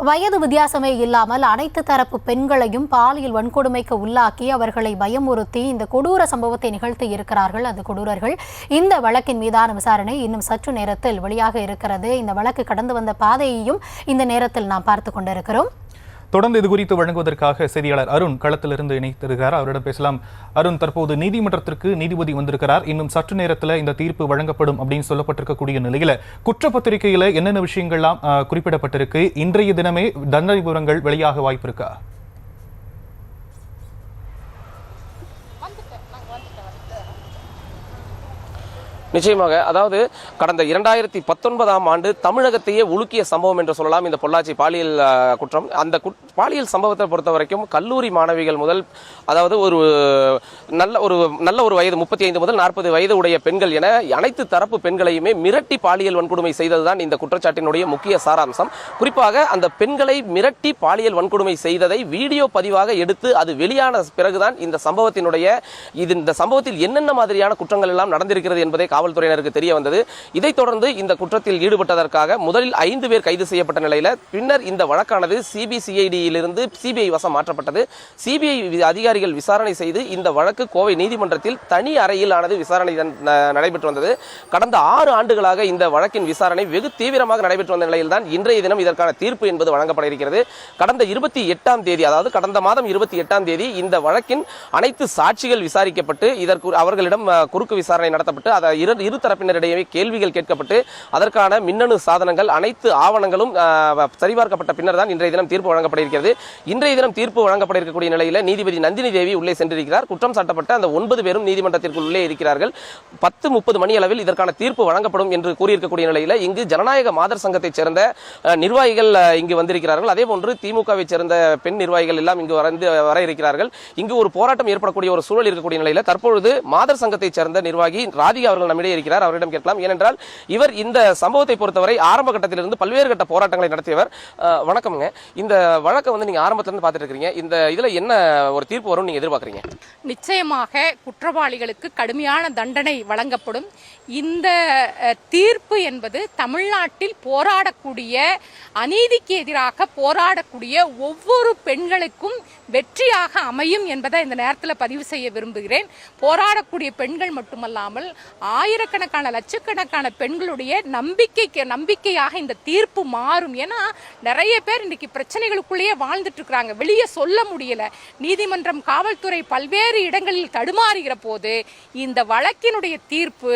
வயது வித்தியாசமே இல்லாமல் அனைத்து தரப்பு பெண்களையும் பாலியல் வன்கொடுமைக்கு உள்ளாக்கி அவர்களை பயமுறுத்தி இந்த கொடூர சம்பவத்தை நிகழ்த்தி இருக்கிறார்கள் அந்த கொடூரர்கள். இந்த வழக்கின் மீதான விசாரணை இன்னும் சற்று நேரத்தில் வெளியாக இருக்கிறது. இந்த வழக்கு கடந்து வந்த பாதையையும் இந்த நேரத்தில் நாம் பார்த்து கொண்டிருக்கிறோம். தொடர்ந்து இது குறித்து வழங்குவதற்காக செய்தியாளர் அருண் களத்திலிருந்து இணைத்திருக்கிறார். அவரிடம் பேசலாம். அருண், தற்போது நீதிமன்றத்திற்கு நீதிபதி வந்திருக்கிறார். இன்னும் சற்று நேரத்தில் இந்த தீர்ப்பு வழங்கப்படும் அப்படின்னு சொல்லப்பட்டிருக்கக்கூடிய நிலையில குற்றப்பத்திரிகையில என்னென்ன விஷயங்கள்லாம் குறிப்பிடப்பட்டிருக்கு? இன்றைய தினமே தண்டனை விவரங்கள் வெளியாக வாய்ப்பு இருக்கா? நிச்சயமாக. அதாவது கடந்த 2019ஆம் ஆண்டு தமிழகத்தையே உலுக்கிய சம்பவம் என்று சொல்லலாம் இந்த பொள்ளாச்சி பாலியல் குற்றம். அந்த பாலியல் சம்பவத்தை பொறுத்த வரைக்கும் கல்லூரி மாணவிகள் முதல், அதாவது ஒரு நல்ல ஒரு வயது 35 முதல் 40 வயது உடைய பெண்கள் என அனைத்து தரப்பு பெண்களையுமே மிரட்டி பாலியல் வன்கொடுமை செய்ததுதான் இந்த குற்றச்சாட்டினுடைய முக்கிய சாராம்சம். குறிப்பாக அந்த பெண்களை மிரட்டி பாலியல் வன்கொடுமை செய்ததை வீடியோ பதிவாக எடுத்து அது வெளியான பிறகுதான் இந்த சம்பவத்தில் என்னென்ன மாதிரியான குற்றங்கள் எல்லாம் நடந்திருக்கிறது என்பதை காவல்துறையினருக்கு தெரிய வந்தது. இதைத் தொடர்ந்து இந்த குற்றத்தில் ஈடுபட்டதற்காக முதலில் 5 பேர் கைது செய்யப்பட்ட நிலையில பின்னர் இந்த வழக்கானது சிபிசிஐடியிலிருந்து சிபிஐ வசம் மாற்றப்பட்டது. சிபிஐ அதிகாரிகள் விசாரணை செய்து இந்த வழக்கு கோவை நீதிமன்றத்தில் தனி அறையிலானது விசாரணை நடைபெற்று வந்தது. கடந்த 6 ஆண்டுகளாக இந்த வழக்கின் விசாரணை வெகு தீவிரமாக நடைபெற்று வந்த நிலையில்தான் இன்றைய தினம் இதற்கான தீர்ப்பு என்பது வழங்கப்பட இருக்கிறது. கடந்த 28ஆம் தேதி, அதாவது கடந்த மாதம் 28ஆம் தேதி இந்த வழக்கின் அனைத்து சாட்சிகள் விசாரிக்கப்பட்டு இதற்கு அவர்களிடம் குறுக்கு விசாரணை நடத்தப்பட்டு அதை இரு தரப்பினரிடையே கேள்விகள் கேட்கப்பட்டு அதற்கான மின்னணு சாதனங்கள் அனைத்து ஆவணங்களும் சரிபார்க்கப்பட்ட பின்னர் தான் இன்றைய தினம் தீர்ப்பு வழங்கப்பட இருக்கிறது. இன்றைய தினம் தீர்ப்பு வழங்கப்பட இருக்கக்கூடிய நிலையில் நீதிபதி நந்தினி தேவி உள்ளே சென்றிருக்கிறார். குற்றம் சாட்டப்பட்ட அந்த 9 பேரும் நீதிமன்றத்திற்குள் உள்ளே இருக்கிறார்கள். 10:30 மணி அளவில் இதற்கான தீர்ப்பு வழங்கப்படும் என்று கூறியிருக்கக்கூடிய நிலையில் இங்கு ஜனநாயக மாதர் சங்கத்தைச் சேர்ந்த நிர்வாகிகள் இங்கு வந்திருக்கிறார்கள். அதே போன்று திமுகவை சேர்ந்த பெண் நிர்வாகிகள் எல்லாம் இங்கு வர இருக்கிறார்கள். இங்கு ஒரு போராட்டம் ஏற்படக்கூடிய ஒரு சூழல் இருக்கக்கூடிய நிலையில் தற்பொழுது மாதர் சங்கத்தைச் சேர்ந்த நிர்வாகி ராதிகா அவர்கள் நம்மிடையே இருக்கிறார். அவரிடம் கேட்கலாம். ஏனென்றால் இவர் இந்த சம்பவத்தை பொறுத்தவரை ஆரம்ப கட்டத்திலிருந்து பல்வேறு கட்ட போராட்டங்களை நடத்தியவர். வணக்கம்ங்க. இந்த வழக்கை நீங்க ஆரம்பத்திலிருந்து பார்த்துட்டு இருக்கீங்க. இந்த இதுல என்ன ஒரு தீர்ப்பு வரும் நீங்க எதிர்பார்க்கறீங்க? நிச்சயமாக குற்றவாளிகளுக்கு கடுமையான தண்டனை வழங்கப்படும். இந்த தீர்ப்பு என்பது தமிழ்நாட்டில் போராடக்கூடிய, அநீதிக்கு எதிராக போராடக்கூடிய ஒவ்வொரு பெண்களுக்கும் வெற்றியாக அமையும் என்பதை இந்த நேரத்தில் பதிவு செய்ய விரும்புகிறேன். போராடக்கூடிய பெண்கள் மட்டுமல்லாமல் ஆயிரக்கணக்கான லட்சக்கணக்கான பெண்களுடைய நம்பிக்கையாக இந்த தீர்ப்பு மாறும். ஏன்னா நிறைய பேர் இன்னைக்கு பிரச்சனைகளுக்குள்ளேயே வாழ்ந்துட்டு இருக்கிறாங்க, வெளியே சொல்ல முடியல. நீதிமன்றம், காவல்துறை பல்வேறு இடங்களில் தடுமாறுகிற போது இந்த வழக்கினுடைய தீர்ப்பு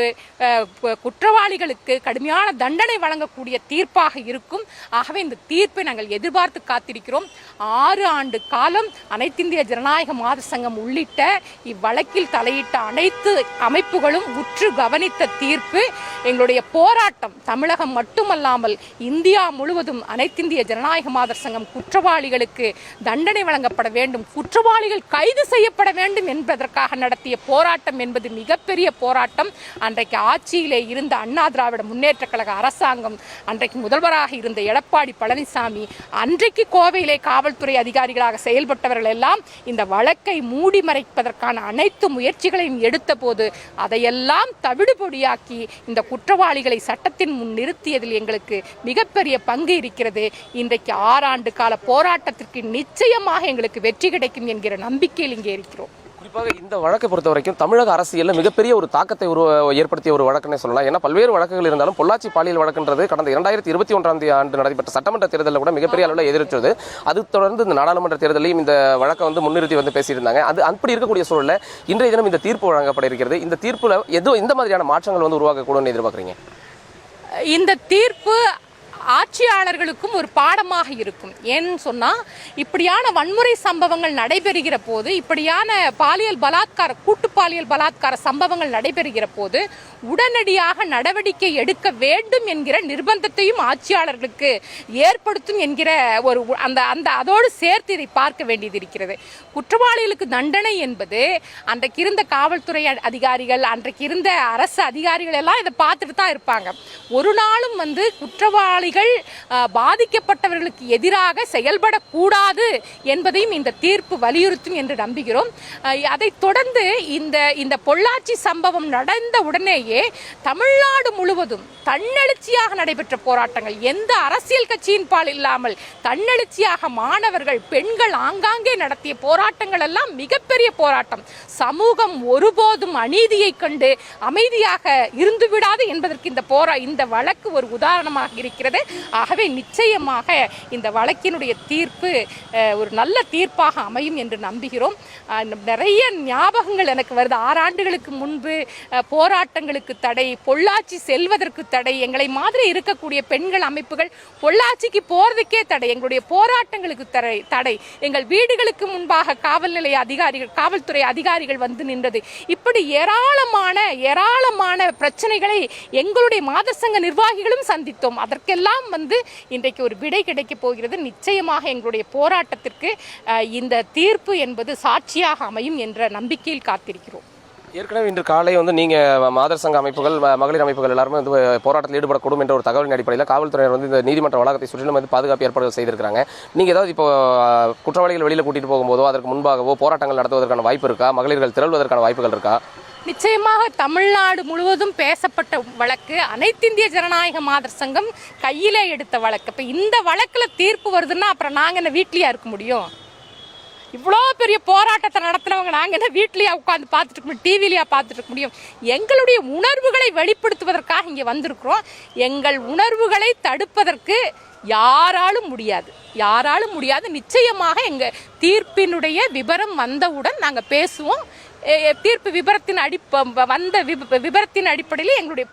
குற்றவாளிகளுக்கு கடுமையான தண்டனை வழங்கக்கூடிய தீர்ப்பாக இருக்கும். ஆகவே இந்த தீர்ப்பை நாங்கள் எதிர்பார்த்து காத்திருக்கிறோம். 6 ஆண்டு காலம் அனைத்திந்திய ஜனநாயக மாதர் சங்கம் உள்ளிட்ட இவ்வழக்கில் தலையிட்ட அனைத்து அமைப்புகளும் உற்று கவனித்த தீர்ப்பு. எங்களுடைய போராட்டம் தமிழகம் மட்டுமல்லாமல் இந்தியா முழுவதும் அனைத்திந்திய ஜனநாயக மாதர் சங்கம் குற்றவாளிகளுக்கு தண்டனை வழங்கப்பட வேண்டும், குற்றவாளிகள் கைது செய்யப்பட வேண்டும் என்பதற்காக நடத்திய போராட்டம் என்பது மிகப்பெரிய போராட்டம். அன்றைக்கு ஆட்சியிலே இருந்த அண்ணா திராவிட முன்னேற்ற கழக அரசாங்கம், அன்றைக்கு முதல்வராக இருந்த எடப்பாடி பழனிசாமி, அன்றைக்கு கோவையிலே காவல்துறை அதிகாரிகளாக செயல்பட்டவர்கள் எல்லாம் இந்த வழக்கை மூடி மறைப்பதற்கான அனைத்து முயற்சிகளையும் எடுத்த போது அதையெல்லாம் தவிடுபொடியாக்கி இந்த குற்றவாளிகளை சட்டத்தின் முன் நிறுத்தியதில் எங்களுக்கு மிகப்பெரிய பங்கு இருக்கிறது. இன்றைக்கு 6 ஆண்டு கால போராட்டத்திற்கு நிச்சயமாக எங்களுக்கு வெற்றி கிடைக்கும் என்கிற நம்பிக்கையில் இங்கே இருக்கிறோம். குறிப்பாக இந்த வழக்கை பொறுத்த வரைக்கும் தமிழக அரசியலில் மிகப்பெரிய ஒரு தாக்கத்தை ஏற்படுத்திய ஒரு வழக்குன்னு சொல்லலாம். ஏன்னா பல்வேறு வழக்குகள் இருந்தாலும் பொள்ளாச்சி பாலியல் வழக்குன்றது கடந்த 2021ஆம் ஆண்டு நடைபெற்ற சட்டமன்ற தேர்தலில் கூட மிகப்பெரிய அளவில் எதிர்த்தது. அது தொடர்ந்து இந்த நாடாளுமன்ற தேர்தலையும் இந்த வழக்கை முன்னிறுத்தி பேசியிருந்தாங்க. அது அப்படி இருக்கக்கூடிய சூழலில் இன்றைய தினம் இந்த தீர்ப்பு வழங்கப்பட இருக்கிறது. இந்த தீர்ப்புல எந்த மாதிரியான மாற்றங்கள் உருவாக்கக்கூடும் எதிர்பார்க்குறீங்க? இந்த தீர்ப்பு ஆட்சியாளர்களுக்கும் ஒரு பாடமாக இருக்கும். ஏன்னு சொன்னால் இப்படியான வன்முறை சம்பவங்கள் நடைபெறுகிற போது, இப்படியான கூட்டு பாலியல் பலாத்கார சம்பவங்கள் நடைபெறுகிற போது உடனடியாக நடவடிக்கை எடுக்க வேண்டும் என்கிற நிர்பந்தத்தையும் ஆட்சியாளர்களுக்கு ஏற்படுத்தும் என்கிற ஒரு அதோடு சேர்த்து இதை பார்க்க வேண்டியது இருக்கிறது. குற்றவாளிகளுக்கு தண்டனை என்பது அன்றைக்கு இருந்த காவல்துறை அதிகாரிகள், அன்றைக்கு இருந்த அரசு அதிகாரிகள் எல்லாம் இதை பார்த்துட்டு தான் இருப்பாங்க. ஒரு நாளும் குற்றவாளிகள் பாதிக்கப்பட்டவர்களுக்கு எதிராக செயல்படக்கூடாது என்பதையும் இந்த தீர்ப்பு வலியுறுத்தும் என்று நம்புகிறோம். அதைத் தொடர்ந்து இந்த பொள்ளாச்சி சம்பவம் நடந்த உடனேயே காலத்திலேயே தமிழ்நாடு முழுவதும் தன்னெழுச்சியாக நடைபெற்ற போராட்டங்கள், எந்த அரசியல் கட்சியின் பால் இல்லாமல் தன்னெழுச்சியாக மாணவர்கள், பெண்கள் ஆங்காங்கே நடத்திய போராட்டங்கள் எல்லாம் மிகப்பெரிய போராட்டம். சமூகம் ஒருபோதும் அநீதியை கண்டு அமைதியாக இருந்து விடாது என்பதற்கு இந்த வழக்கு ஒரு உதாரணமாக இருக்கிறது. ஆகவே நிச்சயமாக இந்த வழக்கினுடைய தீர்ப்பு ஒரு நல்ல தீர்ப்பாக அமையும் என்று நம்புகிறோம். நிறைய ஞாபகங்கள் எனக்கு வருது. 6 ஆண்டுகளுக்கு முன்பு போராட்டங்களுக்கு தடை, பொள்ளாச்சி செல்வதற்கு தடை, எங்களை மாதிரி இருக்கக்கூடிய பெண்கள் அமைப்புகள் பொள்ளாச்சிக்கு போறதுக்கே தடை, எங்களுடைய போராட்டங்களுக்கு தடை, எங்கள் வீடுகளுக்கு முன்பாக காவல்துறை அதிகாரிகள் வந்து நின்றது. இப்படி ஏராளமான பிரச்சனைகளை எங்களுடைய மாதர் சங்க நிர்வாகிகளும் சந்தித்தோம். அதற்கெல்லாம் இன்றைக்கு ஒரு விடை கிடைக்க போகிறது. நிச்சயமாக எங்களுடைய போராட்டத்திற்கு இந்த தீர்ப்பு என்பது சாட்சியாக அமையும் என்ற நம்பிக்கையில் காத்திருக்கிறோம். ஏற்கனவே இன்று காலை நீங்க மாதர் சங்க அமைப்புகள், மகளிர் அமைப்புகள் எல்லாருமே போராட்டத்தில் ஈடுபடக்கூடும் என்ற ஒரு தகவலின் அடிப்படையில் காவல்துறையினர் இந்த நீதிமன்ற வளாகத்தை சுற்றிலும் பாதுகாப்பு ஏற்பாடுகள் செய்திருக்காங்க. நீங்க ஏதாவது இப்போ குற்றவாளிகள் வெளியில் கூட்டிட்டு போகும்போதோ அதற்கு முன்பாகவோ போராட்டங்கள் நடத்துவதற்கான வாய்ப்பு இருக்கா? மகளிர்கள் திரள்வதற்கான வாய்ப்புகள் இருக்கா? நிச்சயமாக தமிழ்நாடு முழுவதும் பேசப்பட்ட வழக்கு, அனைத்திந்திய ஜனநாயக மாதர் சங்கம் கையிலே எடுத்த வழக்கு. இப்போ இந்த வழக்கில் தீர்ப்பு வருதுன்னா அப்புறம் நாங்கள் என்ன வீட்லையா இருக்க முடியும்? இவ்வளோ பெரிய போராட்டத்தை நடத்தினவங்க நாங்கள் என்ன வீட்லையா உட்காந்து பார்த்துட்டு இருக்க முடியும்? டிவிலையா பார்த்துட்டு இருக்க முடியும்? எங்களுடைய உணர்வுகளை வெளிப்படுத்துவதற்காக இங்கே வந்திருக்கிறோம். எங்கள் உணர்வுகளை தடுப்பதற்கு யாராலும் முடியாது. நிச்சயமாக எங்கள் தீர்ப்பினுடைய விபரம் வந்தவுடன் நாங்கள் பேசுவோம். தீர்ப்பு விபரத்தின் விபரத்தின் அடிப்படையில் எங்களுடைய